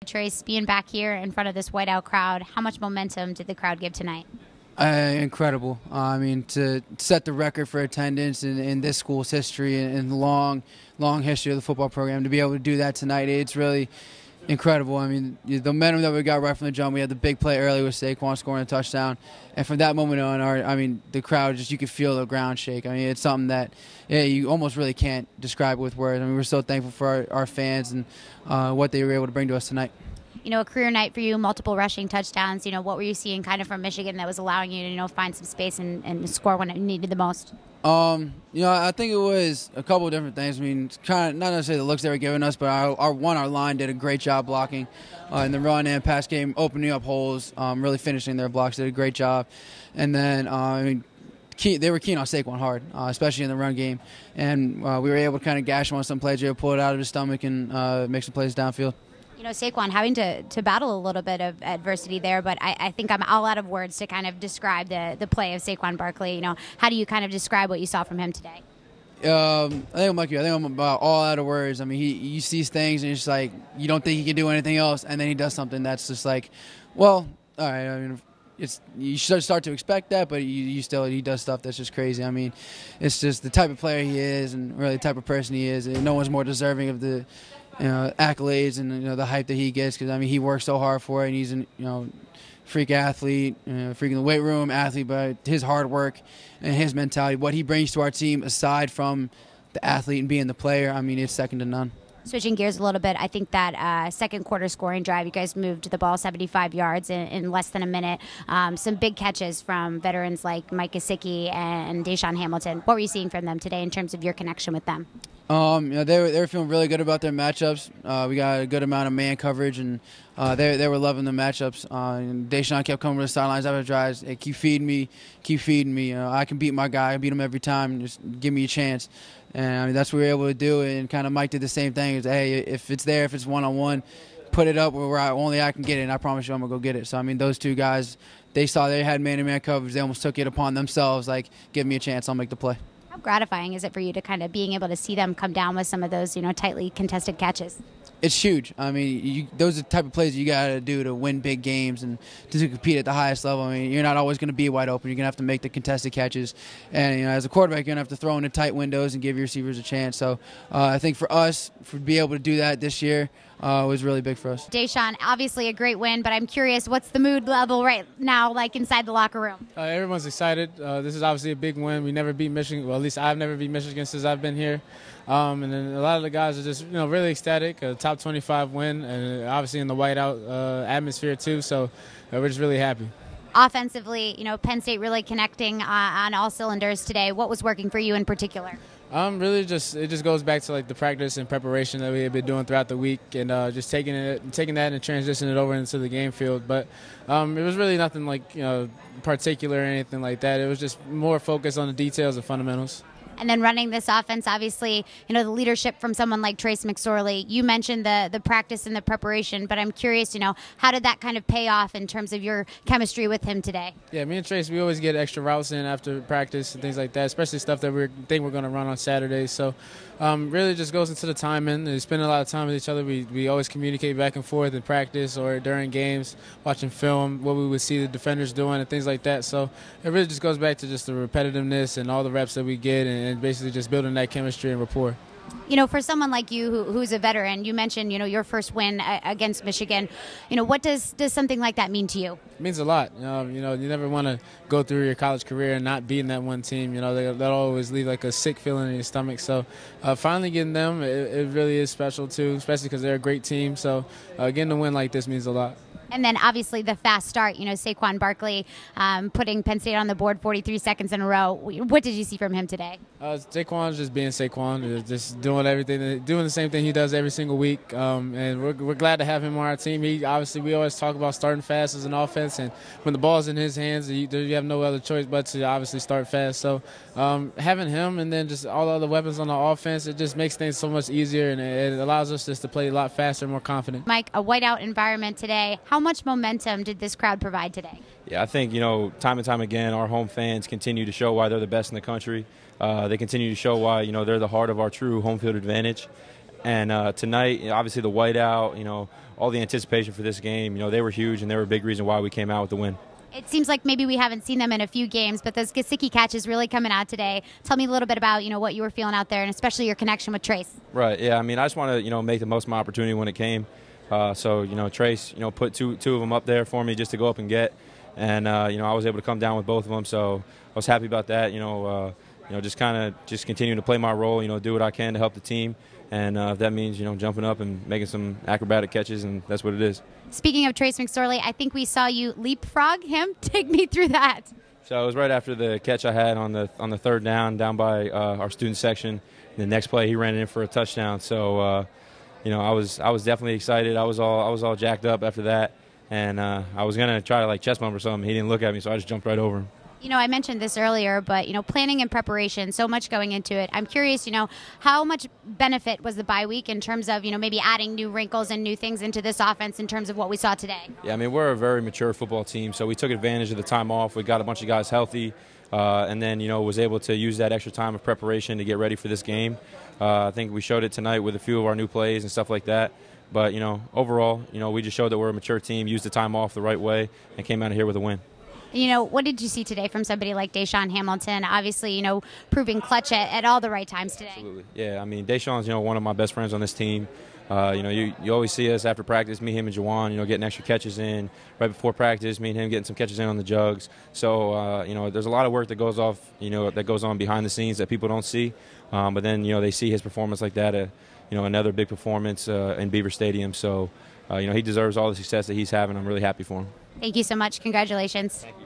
Trace, being back here in front of this whiteout crowd, how much momentum did the crowd give tonight? Incredible. I mean, to set the record for attendance in this school's history and long history of the football program, to be able to do that tonight, it's really incredible. I mean, the momentum that we got right from the jump. We had the big play early with Saquon scoring a touchdown, and from that moment on, the crowd you could feel the ground shake. I mean, it's something that you almost really can't describe with words. I mean, we're so thankful for our fans and what they were able to bring to us tonight. A career night for you, multiple rushing touchdowns. What were you seeing kind of from Michigan that was allowing you to, find some space and score when it needed the most? I think it was a couple of different things. I mean, it's kind of not necessarily the looks they were giving us, but our line did a great job blocking in the run and pass game, opening up holes, really finishing their blocks. Did a great job. And then, they were keen on Saquon hard, especially in the run game. And we were able to kind of gash him on some plays, pull it out of his stomach and make some plays downfield. Saquon having to battle a little bit of adversity there, but I think I'm all out of words to kind of describe the play of Saquon Barkley. How do you kind of describe what you saw from him today? I think I'm like you. I think I'm about all out of words. I mean, you see things and it's just like you don't think he can do anything else, and then he does something that's just like, well, all right. I mean, you should start to expect that, but he does stuff that's just crazy. I mean, it's just the type of player he is, and really the type of person he is. And no one's more deserving of the accolades and the hype that he gets, because he works so hard for it, and he's a freak athlete, freak in the weight room athlete, but his hard work and his mentality, what he brings to our team aside from the athlete and being the player, it's second to none. Switching gears a little bit, I think that second quarter scoring drive, you guys moved the ball 75 yards in less than a minute. Some big catches from veterans like Mike Gesicki and DaeSean Hamilton. What were you seeing from them today in terms of your connection with them? They were feeling really good about their matchups. We got a good amount of man coverage, and they were loving the matchups. And DaeSean kept coming to the sidelines after drives. Hey, keep feeding me. I can beat my guy. I beat him every time. Just give me a chance. And that's what we were able to do. And kind of Mike did the same thing. Hey, if it's there, if it's one-on-one, put it up where only I can get it, and I promise you I'm going to go get it. So, those two guys, they saw they had man-to-man coverage. They almost took it upon themselves, like, give me a chance, I'll make the play. How gratifying is it for you to kind of being able to see them come down with some of those, tightly contested catches? It's huge. Those are the type of plays you got to do to win big games and to compete at the highest level. You're not always going to be wide open. You're going to have to make the contested catches. And, as a quarterback, you're going to have to throw into tight windows and give your receivers a chance. So I think for us, to be able to do that this year was really big for us. DaeSean, obviously a great win, but I'm curious, what's the mood level right now like inside the locker room? Everyone's excited. This is obviously a big win. We never beat Michigan. Well, at least I've never beat Michigan since I've been here. And then a lot of the guys are just, really ecstatic. A top 25 win, and obviously in the whiteout atmosphere too. So we're just really happy. Offensively, Penn State really connecting on all cylinders today. What was working for you in particular? Really it just goes back to like the practice and preparation that we have been doing throughout the week, and just taking that and transitioning it over into the game field. But it was really nothing like particular or anything like that. It was just more focused on the details and fundamentals. And then running this offense, obviously, the leadership from someone like Trace McSorley. You mentioned the practice and the preparation, but I'm curious, how did that kind of pay off in terms of your chemistry with him today? Yeah, me and Trace, we always get extra routes in after practice and things like that, especially stuff that we think we're going to run on Saturdays. So really just goes into the timing. We spend a lot of time with each other. We always communicate back and forth in practice or during games, watching film, what we would see the defenders doing and things like that. So it really just goes back to just the repetitiveness and all the reps that we get, and basically just building that chemistry and rapport. For someone like you who's a veteran, you mentioned, your first win against Michigan. What does something like that mean to you? It means a lot. You never want to go through your college career and not beating that one team. That'll always leave like a sick feeling in your stomach. So finally getting them, it really is special too, especially because they're a great team. So getting a win like this means a lot. And then obviously the fast start, Saquon Barkley putting Penn State on the board 43 seconds in a row. What did you see from him today? Saquon's just being Saquon, just doing the same thing he does every single week. And we're glad to have him on our team. We always talk about starting fast as an offense, and when the ball's in his hands, you have no other choice but to obviously start fast. So having him and then just all the other weapons on the offense, it just makes things so much easier, and it allows us just to play a lot faster and more confident. Mike, a whiteout environment today. How much momentum did this crowd provide today? Yeah, I think, time and time again, our home fans continue to show why they're the best in the country. They continue to show why, they're the heart of our true home field advantage. And tonight, obviously the whiteout, all the anticipation for this game, they were huge, and they were a big reason why we came out with the win. It seems like maybe we haven't seen them in a few games, but those Gesicki catches really coming out today. Tell me a little bit about, what you were feeling out there, and especially your connection with Trace. Right, yeah. I mean, I just want to, make the most of my opportunity when it came. So, Trace, put two of them up there for me just to go up and get. And, I was able to come down with both of them, so I was happy about that. Just continuing to play my role, do what I can to help the team. And if that means, jumping up and making some acrobatic catches, and that's what it is. Speaking of Trace McSorley, I think we saw you leapfrog him. Take me through that. So it was right after the catch I had on the third down by our student section. And the next play, he ran it in for a touchdown. So, I was definitely excited. I was all jacked up after that, and I was gonna try to chest bump or something. He didn't look at me, so I just jumped right over him. I mentioned this earlier, but, planning and preparation, so much going into it. I'm curious, how much benefit was the bye week in terms of, maybe adding new wrinkles and new things into this offense in terms of what we saw today? Yeah, I mean, we're a very mature football team, so we took advantage of the time off. We got a bunch of guys healthy, and then, was able to use that extra time of preparation to get ready for this game. I think we showed it tonight with a few of our new plays and stuff like that. But, overall, we just showed that we're a mature team, used the time off the right way, and came out of here with a win. What did you see today from somebody like DaeSean Hamilton? Obviously, proving clutch at all the right times today. Absolutely. Yeah, I mean, DaeSean's, one of my best friends on this team. You always see us after practice, me, him, and Juwan, getting extra catches in. Right before practice, me and him getting some catches in on the jugs. So, there's a lot of work that goes off, that goes on behind the scenes that people don't see. But then, they see his performance like that, another big performance in Beaver Stadium. So, he deserves all the success that he's having. I'm really happy for him. Thank you so much. Congratulations. Thank you.